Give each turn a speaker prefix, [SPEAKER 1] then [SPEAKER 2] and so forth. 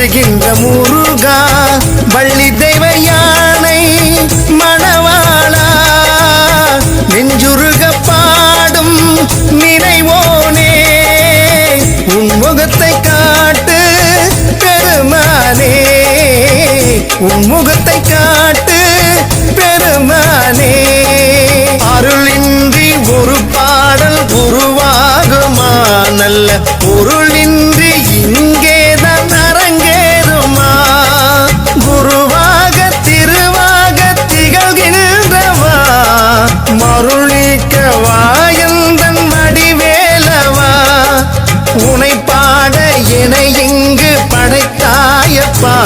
[SPEAKER 1] வருகின்ற முருகா வள்ளி தெய்வ யானை மணவாளா நெஞ்சுருக பாடும் நினைவோனே உன் முகத்தை காட்டு பெருமானே உன் முகத்தை காட்டு பெருமானே அருளின்றி ஒரு பாடல் உருவாகுமா நல்ல பொருளின்றி இங்கேதான் அரங்கேறுமா குருவாக திருவாக திகழ்கின்றவா மருளிக்க வாயந்தன் மடிவேலவா உனை பாட என இங்கு படைத்தாயப்பா